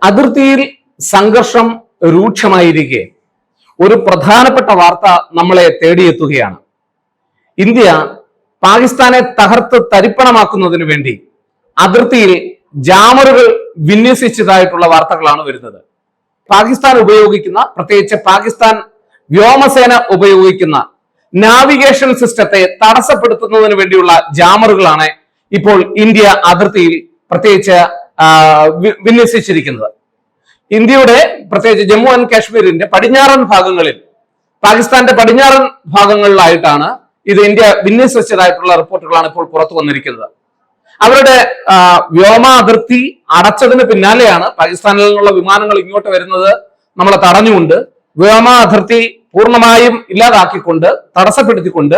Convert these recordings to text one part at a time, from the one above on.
അതിർത്തിയിൽ സംഘർഷം രൂക്ഷമായിരിക്കെ ഒരു പ്രധാനപ്പെട്ട വാർത്ത നമ്മളെ തേടിയെത്തുകയാണ്. ഇന്ത്യ പാകിസ്ഥാനെ തകർത്ത് തരിപ്പണമാക്കുന്നതിന് വേണ്ടി അതിർത്തിയിൽ ജാമറുകൾ വിന്യസിച്ചതായിട്ടുള്ള വാർത്തകളാണ് വരുന്നത്. പാകിസ്ഥാൻ ഉപയോഗിക്കുന്ന, പ്രത്യേകിച്ച് പാകിസ്ഥാൻ വ്യോമസേന ഉപയോഗിക്കുന്ന നാവിഗേഷൻ സിസ്റ്റത്തെ തടസ്സപ്പെടുത്തുന്നതിന് വേണ്ടിയുള്ള ജാമറുകളാണ് ഇപ്പോൾ ഇന്ത്യ അതിർത്തിയിൽ പ്രത്യേകിച്ച് വിന്യസിച്ചിരിക്കുന്നത്. ഇന്ത്യയുടെ പ്രത്യേകിച്ച് ജമ്മു ആൻഡ് കാശ്മീരിന്റെ പടിഞ്ഞാറൻ ഭാഗങ്ങളിൽ, പാകിസ്ഥാന്റെ പടിഞ്ഞാറൻ ഭാഗങ്ങളിലായിട്ടാണ് ഇത് ഇന്ത്യ വിന്യസിച്ചതായിട്ടുള്ള റിപ്പോർട്ടുകളാണ് ഇപ്പോൾ പുറത്തു വന്നിരിക്കുന്നത്. അവരുടെ വ്യോമ അതിർത്തി അടച്ചതിന് പിന്നാലെയാണ് പാകിസ്ഥാനിൽ നിന്നുള്ള വിമാനങ്ങൾ ഇങ്ങോട്ട് വരുന്നത് നമ്മളെ തടഞ്ഞുകൊണ്ട് വ്യോമ അതിർത്തി പൂർണ്ണമായും ഇല്ലാതാക്കിക്കൊണ്ട്, തടസ്സപ്പെടുത്തിക്കൊണ്ട്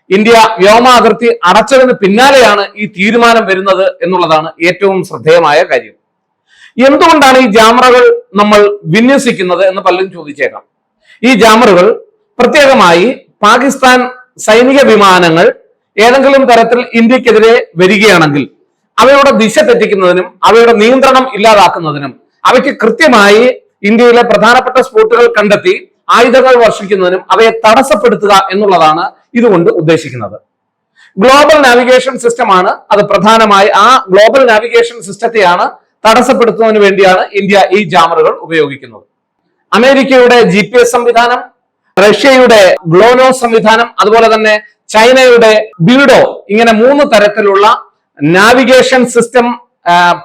ഇന്ത്യ വ്യോമ അതിർത്തി അടച്ചതിന് പിന്നാലെയാണ് ഈ തീരുമാനം വരുന്നത് എന്നുള്ളതാണ് ഏറ്റവും ശ്രദ്ധേയമായ കാര്യം. എന്തുകൊണ്ടാണ് ഈ ജാമറുകൾ നമ്മൾ വിന്യസിക്കുന്നത് എന്ന് പലരും ചോദിച്ചേക്കാം. ഈ ജാമറുകൾ പ്രത്യേകമായി പാകിസ്ഥാൻ സൈനിക വിമാനങ്ങൾ ഏതെങ്കിലും തരത്തിൽ ഇന്ത്യക്കെതിരെ വരികയാണെങ്കിൽ അവയുടെ ദിശ തെറ്റിക്കുന്നതിനും അവയുടെ നിയന്ത്രണം ഇല്ലാതാക്കുന്നതിനും അവയ്ക്ക് കൃത്യമായി ഇന്ത്യയിലെ പ്രധാനപ്പെട്ട സ്പോട്ടുകൾ കണ്ടെത്തി ആയുധങ്ങൾ വർഷിക്കുന്നതിനും അവയെ തടസ്സപ്പെടുത്തുക എന്നുള്ളതാണ് ഇതുകൊണ്ട് ഉദ്ദേശിക്കുന്നത്. ഗ്ലോബൽ നാവിഗേഷൻ സിസ്റ്റമാണ് അത് പ്രധാനമായി. ആ ഗ്ലോബൽ നാവിഗേഷൻ സിസ്റ്റത്തെയാണ് തടസ്സപ്പെടുത്തുന്നതിന് വേണ്ടിയാണ് ഇന്ത്യ ഈ ജാമറുകൾ ഉപയോഗിക്കുന്നത്. അമേരിക്കയുടെ GPS സംവിധാനം, റഷ്യയുടെ ഗ്ലോനോസ് സംവിധാനം, അതുപോലെ തന്നെ ചൈനയുടെ ബീഡോ, ഇങ്ങനെ 3 തരത്തിലുള്ള നാവിഗേഷൻ സിസ്റ്റം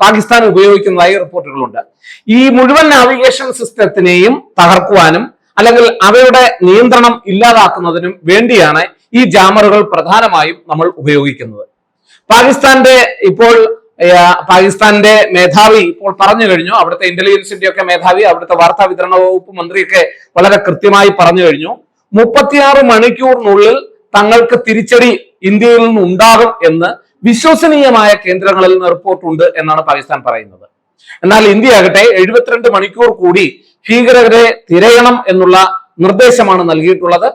പാകിസ്ഥാൻ ഉപയോഗിക്കുന്നതായി റിപ്പോർട്ടുകളുണ്ട്. ഈ മുഴുവൻ നാവിഗേഷൻ സിസ്റ്റത്തിനെയും തകർക്കുവാനും അല്ലെങ്കിൽ അവയുടെ നിയന്ത്രണം ഇല്ലാതാക്കുന്നതിനും വേണ്ടിയാണ് ഈ ജാമറുകൾ പ്രധാനമായും നമ്മൾ ഉപയോഗിക്കുന്നത്. പാകിസ്ഥാന്റെ മേധാവി ഇപ്പോൾ പറഞ്ഞു കഴിഞ്ഞു, അവിടുത്തെ ഇന്റലിജൻസിന്റെ ഒക്കെ മേധാവി, അവിടുത്തെ വാർത്താ വിതരണ വകുപ്പ് മന്ത്രിയൊക്കെ വളരെ കൃത്യമായി പറഞ്ഞു കഴിഞ്ഞു. 36 മണിക്കൂറിനുള്ളിൽ തങ്ങൾക്ക് തിരിച്ചടി ഇന്ത്യയിൽ നിന്ന് ഉണ്ടാകും എന്ന് വിശ്വസനീയമായ കേന്ദ്രങ്ങളിൽ നിന്ന് റിപ്പോർട്ടുണ്ട് എന്നാണ് പാകിസ്ഥാൻ പറയുന്നത്. എന്നാൽ ഇന്ത്യ ആകട്ടെ 72 മണിക്കൂർ കൂടി ഭീകരരെ തിരയണം എന്നുള്ള നിർദ്ദേശമാണ് നൽകിയിട്ടുള്ളത്.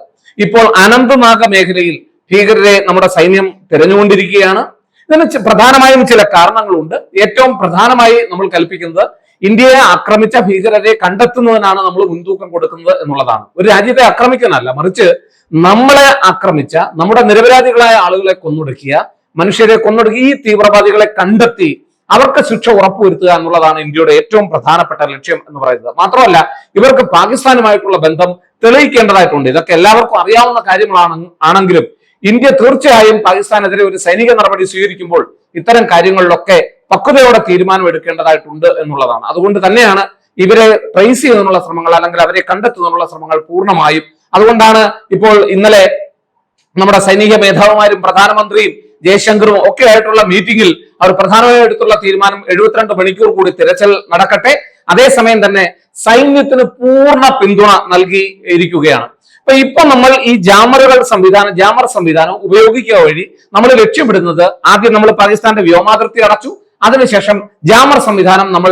ഇപ്പോൾ അനന്ത്നാഗ് മേഖലയിൽ ഭീകരരെ നമ്മുടെ സൈന്യം തിരഞ്ഞുകൊണ്ടിരിക്കുകയാണ്. ഇതിന് പ്രധാനമായും ചില കാരണങ്ങളുണ്ട്. ഏറ്റവും പ്രധാനമായി നമ്മൾ കൽപ്പിക്കുന്നത് ഇന്ത്യയെ ആക്രമിച്ച ഭീകരരെ കണ്ടെത്തുന്നതിനാണ് നമ്മൾ മുൻതൂക്കം കൊടുക്കുന്നത് എന്നുള്ളതാണ്. ഒരു രാജ്യത്തെ ആക്രമിക്കാനല്ല, മറിച്ച് നമ്മളെ ആക്രമിച്ച, നമ്മുടെ നിരപരാധികളായ ആളുകളെ കൊന്നൊടുക്കിയ, മനുഷ്യരെ കൊന്നൊടുക്കി ഈ തീവ്രവാദികളെ കണ്ടെത്തി അവർക്ക് ശിക്ഷ ഉറപ്പുവരുത്തുക എന്നുള്ളതാണ് ഇന്ത്യയുടെ ഏറ്റവും പ്രധാനപ്പെട്ട ലക്ഷ്യം എന്ന് പറയുന്നത്. മാത്രമല്ല, ഇവർക്ക് പാകിസ്ഥാനുമായിട്ടുള്ള ബന്ധം തെളിയിക്കേണ്ടതായിട്ടുണ്ട്. ഇതൊക്കെ എല്ലാവർക്കും അറിയാവുന്ന കാര്യങ്ങളാണെങ്കിലും ഇന്ത്യ തീർച്ചയായും പാകിസ്ഥാനെതിരെ ഒരു സൈനിക നടപടി സ്വീകരിക്കുമ്പോൾ ഇത്തരം കാര്യങ്ങളിലൊക്കെ പക്വതയോടെ തീരുമാനം എടുക്കേണ്ടതായിട്ടുണ്ട് എന്നുള്ളതാണ്. അതുകൊണ്ട് തന്നെയാണ് ഇവരെ ട്രേസ് ചെയ്യുന്നതിനുള്ള ശ്രമങ്ങൾ, അല്ലെങ്കിൽ അവരെ കണ്ടെത്തുന്നതിനുള്ള ശ്രമങ്ങൾ പൂർണ്ണമായും. അതുകൊണ്ടാണ് ഇപ്പോൾ ഇന്നലെ നമ്മുടെ സൈനിക മേധാവിമാരും പ്രധാനമന്ത്രിയും ജയശങ്കറും ഒക്കെ ആയിട്ടുള്ള മീറ്റിംഗിൽ അവർ പ്രധാനമായും എടുത്തുള്ള തീരുമാനം 72 മണിക്കൂർ കൂടി തിരച്ചിൽ നടക്കട്ടെ, അതേസമയം തന്നെ സൈന്യത്തിന് പൂർണ്ണ പിന്തുണ നൽകിയിരിക്കുകയാണ്. ഇപ്പൊ നമ്മൾ ഈ ജാമർ സംവിധാനം ഉപയോഗിക്കുക വഴി നമ്മൾ ലക്ഷ്യമിടുന്നത്, ആദ്യം നമ്മൾ പാകിസ്ഥാന്റെ വ്യോമാതിർത്തി അടച്ചു, അതിനുശേഷം ജാമർ സംവിധാനം നമ്മൾ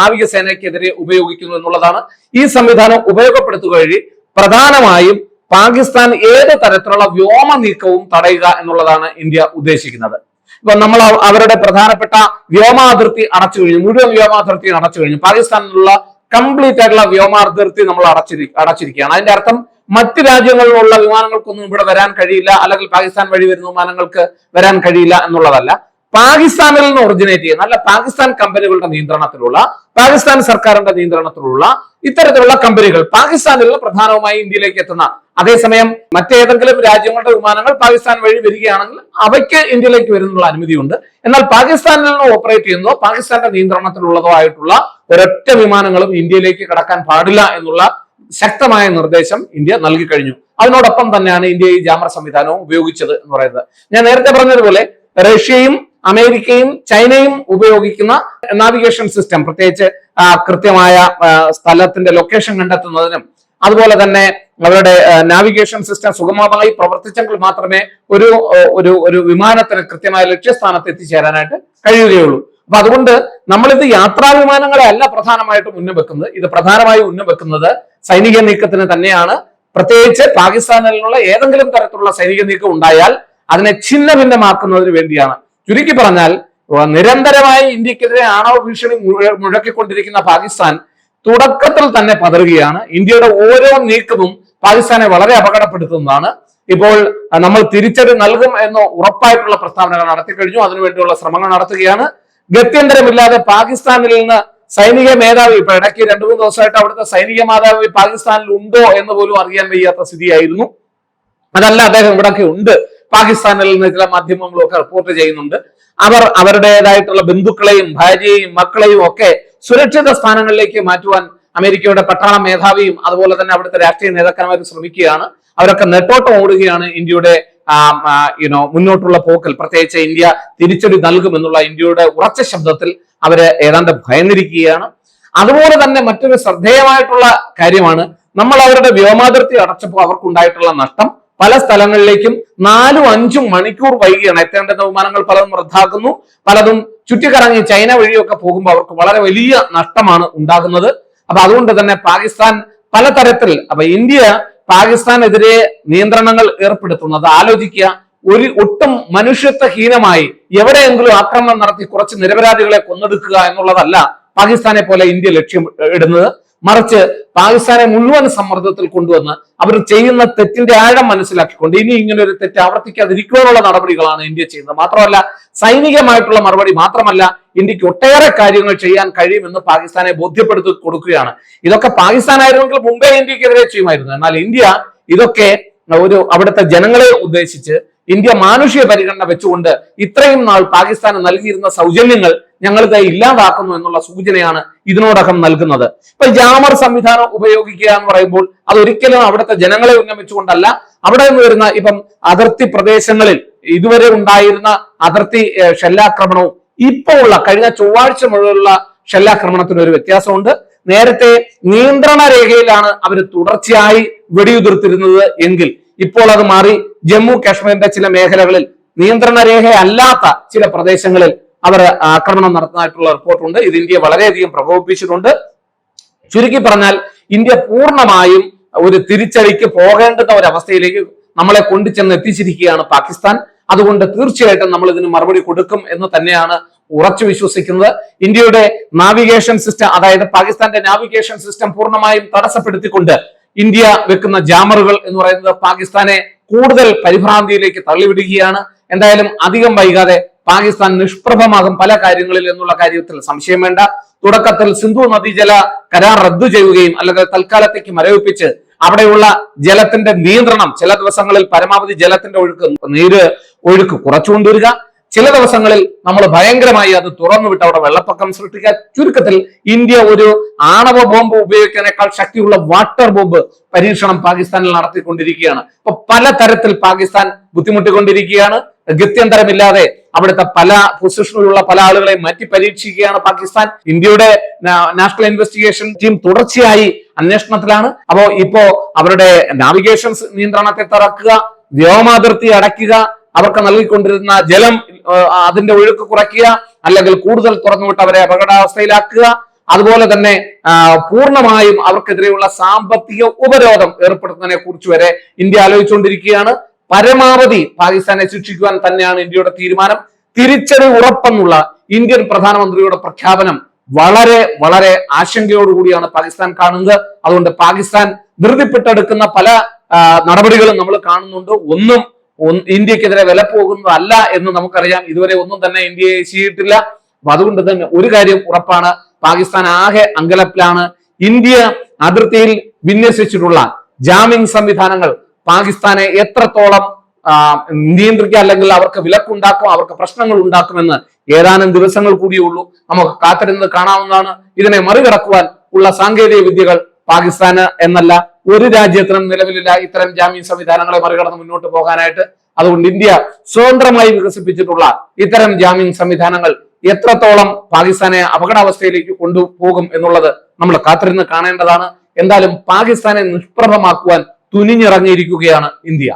നാവികസേനയ്ക്കെതിരെ ഉപയോഗിക്കുന്നു എന്നുള്ളതാണ്. ഈ സംവിധാനം ഉപയോഗപ്പെടുത്തുക വഴി പ്രധാനമായും പാകിസ്ഥാൻ ഏത് തരത്തിലുള്ള വ്യോമ നീക്കവും തടയുക എന്നുള്ളതാണ് ഇന്ത്യ ഉദ്ദേശിക്കുന്നത്. ഇപ്പൊ നമ്മൾ അവരുടെ പ്രധാനപ്പെട്ട വ്യോമാതിർത്തി അടച്ചു കഴിഞ്ഞു, മുഴുവൻ വ്യോമാതിർത്തി അടച്ചു കഴിഞ്ഞു. പാകിസ്ഥാനിലുള്ള കംപ്ലീറ്റ് ആയിട്ടുള്ള വ്യോമാതിർത്തി നമ്മൾ അടച്ചിരിക്കുകയാണ്. അതിന്റെ അർത്ഥം മറ്റ് രാജ്യങ്ങളിലുള്ള വിമാനങ്ങൾക്കൊന്നും ഇവിടെ വരാൻ കഴിയില്ല, അല്ലെങ്കിൽ പാകിസ്ഥാൻ വഴി വരുന്ന വിമാനങ്ങൾക്ക് വരാൻ കഴിയില്ല എന്നുള്ളതല്ല. പാകിസ്ഥാനിൽ നിന്ന് ഒറിജിനേറ്റ് ചെയ്യുന്ന, അല്ല പാകിസ്ഥാൻ കമ്പനികളുടെ നിയന്ത്രണത്തിലുള്ള, പാകിസ്ഥാൻ സർക്കാരിന്റെ നിയന്ത്രണത്തിലുള്ള ഇത്തരത്തിലുള്ള കമ്പനികൾ പാകിസ്ഥാനിലുള്ള പ്രധാനമായി ഇന്ത്യയിലേക്ക് എത്തുന്ന, അതേസമയം മറ്റേതെങ്കിലും രാജ്യങ്ങളുടെ വിമാനങ്ങൾ പാകിസ്ഥാൻ വഴി വരികയാണെങ്കിൽ അവയ്ക്ക് ഇന്ത്യയിലേക്ക് വരുന്നുള്ള അനുമതിയുണ്ട്. എന്നാൽ പാകിസ്ഥാനിൽ നിന്ന് ഓപ്പറേറ്റ് ചെയ്യുന്നതോ പാകിസ്ഥാന്റെ നിയന്ത്രണത്തിലുള്ളതോ ആയിട്ടുള്ള ഒരൊറ്റ വിമാനങ്ങളും ഇന്ത്യയിലേക്ക് കടക്കാൻ പാടില്ല എന്നുള്ള ശക്തമായ നിർദ്ദേശം ഇന്ത്യ നൽകി കഴിഞ്ഞു. അതിനോടൊപ്പം തന്നെയാണ് ഇന്ത്യ ഈ ജാമർ സംവിധാനവും ഉപയോഗിച്ചത് എന്ന് പറയുന്നത്. ഞാൻ നേരത്തെ പറഞ്ഞതുപോലെ റഷ്യയും അമേരിക്കയും ചൈനയും ഉപയോഗിക്കുന്ന നാവിഗേഷൻ സിസ്റ്റം, പ്രത്യേകിച്ച് കൃത്യമായ സ്ഥലത്തിന്റെ ലൊക്കേഷൻ കണ്ടെത്തുന്നതിനും അതുപോലെ തന്നെ അവരുടെ നാവിഗേഷൻ സിസ്റ്റം സുഗമമായി പ്രവർത്തിച്ചെങ്കിൽ മാത്രമേ ഒരു വിമാനത്തിന് കൃത്യമായ ലക്ഷ്യസ്ഥാനത്ത് എത്തിച്ചേരാനായിട്ട് കഴിയുകയുള്ളൂ. അപ്പൊ അതുകൊണ്ട് നമ്മളിത് യാത്രാ വിമാനങ്ങളെ അല്ല പ്രധാനമായിട്ടും ഉന്നം വെക്കുന്നത്. ഇത് പ്രധാനമായും ഉന്നം വെക്കുന്നത് സൈനിക നീക്കത്തിന് തന്നെയാണ്. പ്രത്യേകിച്ച് പാകിസ്ഥാനിൽ നിന്നുള്ള ഏതെങ്കിലും തരത്തിലുള്ള സൈനിക നീക്കം ഉണ്ടായാൽ അതിനെ ഛിന്ന ഭിന്നമാക്കുന്നതിന് വേണ്ടിയാണ്. ചുരുക്കി പറഞ്ഞാൽ നിരന്തരമായി ഇന്ത്യക്കെതിരെ ആണവ ഭീഷണി മുഴക്കിക്കൊണ്ടിരിക്കുന്ന പാകിസ്ഥാൻ തുടക്കത്തിൽ തന്നെ പതറുകയാണ്. ഇന്ത്യയുടെ ഓരോ നീക്കവും പാകിസ്ഥാനെ വളരെ അപകടപ്പെടുത്തുന്നതാണ്. ഇപ്പോൾ നമ്മൾ തിരിച്ചടി നൽകും എന്ന് ഉറപ്പായിട്ടുള്ള പ്രസ്താവനകൾ നടത്തിക്കഴിഞ്ഞു. അതിനുവേണ്ടിയുള്ള ശ്രമങ്ങൾ നടത്തുകയാണ്. ഗത്യന്തരമില്ലാതെ പാകിസ്ഥാനിൽ നിന്ന് സൈനിക മേധാവി, ഇപ്പൊ ഇടയ്ക്ക് 2-3 ദിവസമായിട്ട് അവിടുത്തെ സൈനിക മേധാവി പാകിസ്ഥാനിൽ ഉണ്ടോ എന്ന് പോലും അറിയാൻ വയ്യാത്ത സ്ഥിതിയായിരുന്നു. അതല്ല, അദ്ദേഹം ഇവിടൊക്കെ ഉണ്ട്. പാകിസ്ഥാനിൽ നിന്ന് ചില മാധ്യമങ്ങളും ഒക്കെ റിപ്പോർട്ട് ചെയ്യുന്നുണ്ട്. അവർ അവരുടേതായിട്ടുള്ള ബന്ധുക്കളെയും ഭാര്യയെയും മക്കളെയും ഒക്കെ സുരക്ഷിത സ്ഥാനങ്ങളിലേക്ക് മാറ്റുവാൻ അമേരിക്കയുടെ പട്ടാള മേധാവിയും അതുപോലെ തന്നെ അവിടുത്തെ രാഷ്ട്രീയ നേതാക്കന്മാരും ശ്രമിക്കുകയാണ്. അവരൊക്കെ നെട്ടോട്ടം ഓടുകയാണ് ഇന്ത്യയുടെ മുന്നോട്ടുള്ള പോക്കൽ. പ്രത്യേകിച്ച് ഇന്ത്യ തിരിച്ചടി നൽകുമെന്നുള്ള ഇന്ത്യയുടെ ഉറച്ച ശബ്ദത്തിൽ അവര് ഏതാണ്ട് ഭയന്നിരിക്കുകയാണ്. അതുപോലെ തന്നെ മറ്റൊരു ശ്രദ്ധേയമായിട്ടുള്ള കാര്യമാണ്, നമ്മൾ അവരുടെ വ്യോമാതിർത്തി അടച്ചപ്പോൾ അവർക്കുണ്ടായിട്ടുള്ള നഷ്ടം. പല സ്ഥലങ്ങളിലേക്കും 4-5 മണിക്കൂർ വൈകിയാണ് എത്തേണ്ടുന്ന വിമാനങ്ങൾ പലതും റദ്ദാക്കുന്നു, പലതും ചുറ്റിക്കറങ്ങി ചൈന വഴിയൊക്കെ പോകുമ്പോൾ അവർക്ക് വളരെ വലിയ നഷ്ടമാണ് ഉണ്ടാകുന്നത്. അപ്പൊ അതുകൊണ്ട് തന്നെ പാകിസ്ഥാൻ പലതരത്തിൽ, അപ്പൊ ഇന്ത്യ പാകിസ്ഥാനെതിരെ നിയന്ത്രണങ്ങൾ ഏർപ്പെടുത്തുന്നത് ആലോചിക്കുക. ഒട്ടും മനുഷ്യത്വഹീനമായി എവിടെയെങ്കിലും ആക്രമണം നടത്തി കുറച്ച് നിരപരാധികളെ കൊന്നെടുക്കുക എന്നുള്ളതല്ല പാകിസ്ഥാനെ പോലെ ഇന്ത്യ ലക്ഷ്യം ഇടുന്നത്. മറിച്ച് പാകിസ്ഥാനെ മുഴുവൻ സമ്മർദ്ദത്തിൽ കൊണ്ടുവന്ന് അവർ ചെയ്യുന്ന തെറ്റിന്റെ ആഴം മനസ്സിലാക്കിക്കൊണ്ട് ഇനി ഇങ്ങനെ ഒരു തെറ്റ് ആവർത്തിക്കാതിരിക്കുവാനുള്ള നടപടികളാണ് ഇന്ത്യ ചെയ്യുന്നത്. മാത്രമല്ല, സൈനികമായിട്ടുള്ള മറുപടി മാത്രമല്ല, ഇന്ത്യക്ക് ഒട്ടേറെ കാര്യങ്ങൾ ചെയ്യാൻ കഴിയുമെന്ന് പാകിസ്ഥാനെ ബോധ്യപ്പെടുത്തി കൊടുക്കുകയാണ്. ഇതൊക്കെ പാകിസ്ഥാനായിരുന്നെങ്കിൽ മുമ്പേ ഇന്ത്യക്കെതിരെ ചെയ്യുമായിരുന്നു. എന്നാൽ ഇന്ത്യ ഇതൊക്കെ അവിടുത്തെ ജനങ്ങളെ ഉദ്ദേശിച്ച് ഇന്ത്യ മാനുഷിക പരിഗണന വെച്ചുകൊണ്ട് ഇത്രയും നാൾ പാകിസ്ഥാന് നൽകിയിരുന്ന സൗജന്യങ്ങൾ ഞങ്ങളിത് ഇല്ലാതാക്കുന്നു എന്നുള്ള സൂചനയാണ് ഇതിനോടകം നൽകുന്നത്. ഇപ്പൊ ജാമർ സംവിധാനം ഉപയോഗിക്കുക എന്ന് പറയുമ്പോൾ അതൊരിക്കലും അവിടുത്തെ ജനങ്ങളെ ഉന്നമിച്ചുകൊണ്ടല്ല. അവിടെ നിന്ന് വരുന്ന ഇപ്പം അതിർത്തി പ്രദേശങ്ങളിൽ ഇതുവരെ ഉണ്ടായിരുന്ന അതിർത്തി ഷെല്ലാക്രമണവും ഇപ്പോൾ ഉള്ള കഴിഞ്ഞ ചൊവ്വാഴ്ച മുതലുള്ള ഷെല്ലാക്രമണത്തിന് ഒരു വ്യത്യാസമുണ്ട്. നേരത്തെ നിയന്ത്രണ രേഖയിലാണ് അവർ തുടർച്ചയായി വെടിയുതിർത്തിരുന്നത് എങ്കിൽ ഇപ്പോൾ അത് മാറി ജമ്മു കാശ്മീരിന്റെ ചില മേഖലകളിൽ നിയന്ത്രണ രേഖ അല്ലാത്ത ചില പ്രദേശങ്ങളിൽ അവർ ആക്രമണം നടത്തുന്നതായിട്ടുള്ള റിപ്പോർട്ടുണ്ട്. ഇത് ഇന്ത്യയെ വളരെയധികം പ്രകോപിപ്പിച്ചിട്ടുണ്ട്. ചുരുക്കി പറഞ്ഞാൽ ഇന്ത്യ പൂർണ്ണമായും ഒരു തിരിച്ചടിക്ക് പോകേണ്ടുന്ന ഒരവസ്ഥയിലേക്ക് നമ്മളെ കൊണ്ടുചെന്ന് എത്തിച്ചിരിക്കുകയാണ് പാകിസ്ഥാൻ. അതുകൊണ്ട് തീർച്ചയായിട്ടും നമ്മൾ ഇതിന് മറുപടി കൊടുക്കും എന്ന് തന്നെയാണ് ഉറച്ചു വിശ്വസിക്കുന്നത്. ഇന്ത്യയുടെ നാവിഗേഷൻ സിസ്റ്റം, അതായത് പാകിസ്ഥാന്റെ നാവിഗേഷൻ സിസ്റ്റം പൂർണ്ണമായും തടസ്സപ്പെടുത്തിക്കൊണ്ട് ഇന്ത്യ വെക്കുന്ന ജാമറുകൾ എന്ന് പറയുന്നത് പാകിസ്ഥാനെ കൂടുതൽ പരിഭ്രാന്തിയിലേക്ക് തള്ളിവിടുകയാണ്. എന്തായാലും അധികം വൈകാതെ പാകിസ്ഥാൻ നിഷ്പ്രഭമാകും പല കാര്യങ്ങളിൽ എന്നുള്ള കാര്യത്തിൽ സംശയം വേണ്ട. തുടക്കത്തിൽ സിന്ധു നദീജല കരാർ റദ്ദു ചെയ്യുകയും അല്ലെങ്കിൽ തൽക്കാലത്തേക്ക് മരവിപ്പിച്ച് അവിടെയുള്ള ജലത്തിന്റെ നിയന്ത്രണം, ചില ദിവസങ്ങളിൽ പരമാവധി ജലത്തിന്റെ നീര് ഒഴുക്ക് കുറച്ചുകൊണ്ടുവരിക, ചില ദിവസങ്ങളിൽ നമ്മൾ ഭയങ്കരമായി അത് തുറന്നുവിട്ട് അവിടെ വെള്ളപ്പൊക്കം സൃഷ്ടിക്കുക. ചുരുക്കത്തിൽ ഇന്ത്യ ഒരു ആണവ ബോംബ് ഉപയോഗിക്കാനേക്കാൾ ശക്തിയുള്ള വാട്ടർ ബോംബ് പരീക്ഷണം പാകിസ്ഥാനിൽ നടത്തിക്കൊണ്ടിരിക്കുകയാണ്. അപ്പൊ പലതരത്തിൽ പാകിസ്ഥാൻ ബുദ്ധിമുട്ടിക്കൊണ്ടിരിക്കുകയാണ്. ഗത്യന്തരമില്ലാതെ അവിടുത്തെ പല പൊസിഷനിലുള്ള പല ആളുകളെ മാറ്റി പരീക്ഷിക്കുകയാണ് പാകിസ്ഥാൻ. ഇന്ത്യയുടെ നാഷണൽ ഇൻവെസ്റ്റിഗേഷൻ ടീം തുടർച്ചയായി അന്വേഷണത്തിലാണ്. അപ്പോ ഇപ്പോ അവരുടെ നാവിഗേഷൻ നിയന്ത്രണത്തെ തറക്കുക, വ്യോമാതിർത്തി അടയ്ക്കുക, അവർക്ക് നൽകിക്കൊണ്ടിരുന്ന ജലം അതിന്റെ ഒഴുക്ക് കുറയ്ക്കുക, അല്ലെങ്കിൽ കൂടുതൽ തുറന്നുവിട്ട് അവരെ അപകടാവസ്ഥയിലാക്കുക, അതുപോലെ തന്നെ പൂർണ്ണമായും അവർക്കെതിരെയുള്ള സാമ്പത്തിക ഉപരോധം ഏർപ്പെടുത്തുന്നതിനെ കുറിച്ച് വരെ ഇന്ത്യ ആലോചിച്ചുകൊണ്ടിരിക്കുകയാണ്. പരമാവധി പാകിസ്ഥാനെ ശിക്ഷിക്കുവാൻ തന്നെയാണ് ഇന്ത്യയുടെ തീരുമാനം. തിരിച്ചടി ഉറപ്പെന്നുള്ള ഇന്ത്യൻ പ്രധാനമന്ത്രിയുടെ പ്രഖ്യാപനം വളരെ വളരെ ആശങ്കയോടുകൂടിയാണ് പാകിസ്ഥാൻ കാണുന്നത്. അതുകൊണ്ട് പാകിസ്ഥാൻ ധൃതിപ്പെട്ടെടുക്കുന്ന പല നടപടികളും നമ്മൾ കാണുന്നുണ്ട്. ഒന്നും ഇന്ത്യക്കെതിരെ വില പോകുന്നതല്ല എന്ന് നമുക്കറിയാം. ഇതുവരെ ഒന്നും തന്നെ ഇന്ത്യയെ ചെയ്തിട്ടില്ല. അപ്പൊ അതുകൊണ്ട് തന്നെ ഒരു കാര്യം ഉറപ്പാണ്, പാകിസ്ഥാൻ ആകെ അങ്കലപ്പിലാണ്. ഇന്ത്യ അതിർത്തിയിൽ വിന്യസിച്ചിട്ടുള്ള ജാമിംഗ് സംവിധാനങ്ങൾ പാകിസ്ഥാനെ എത്രത്തോളം നിയന്ത്രിക്കുക അല്ലെങ്കിൽ അവർക്ക് വിലക്കുണ്ടാക്കും, അവർക്ക് പ്രശ്നങ്ങൾ ഉണ്ടാക്കുമെന്ന് ഏതാനും ദിവസങ്ങൾ കൂടിയുള്ളൂ. നമുക്ക് കാത്തിരുന്ന് കാണാവുന്നതാണ്. ഇതിനെ മറികടക്കുവാൻ ഉള്ള സാങ്കേതിക വിദ്യകൾ പാകിസ്ഥാന് എന്നല്ല ഒരു രാജ്യത്തിനും നിലവിലില്ല, ഇത്തരം ജാമ്യ സംവിധാനങ്ങളെ മറികടന്ന് മുന്നോട്ട് പോകാനായിട്ട്. അതുകൊണ്ട് ഇന്ത്യ സ്വതന്ത്രമായി വികസിപ്പിച്ചിട്ടുള്ള ഇത്തരം ജാമ്യ സംവിധാനങ്ങൾ എത്രത്തോളം പാകിസ്ഥാനെ അപകടാവസ്ഥയിലേക്ക് കൊണ്ടുപോകും എന്നുള്ളത് നമ്മൾ കാത്തിരുന്ന് കാണേണ്ടതാണ്. എന്തായാലും പാകിസ്ഥാനെ നിഷ്പ്രഭമാക്കുവാൻ തുനിഞ്ഞിറങ്ങിയിരിക്കുകയാണ് ഇന്ത്യ.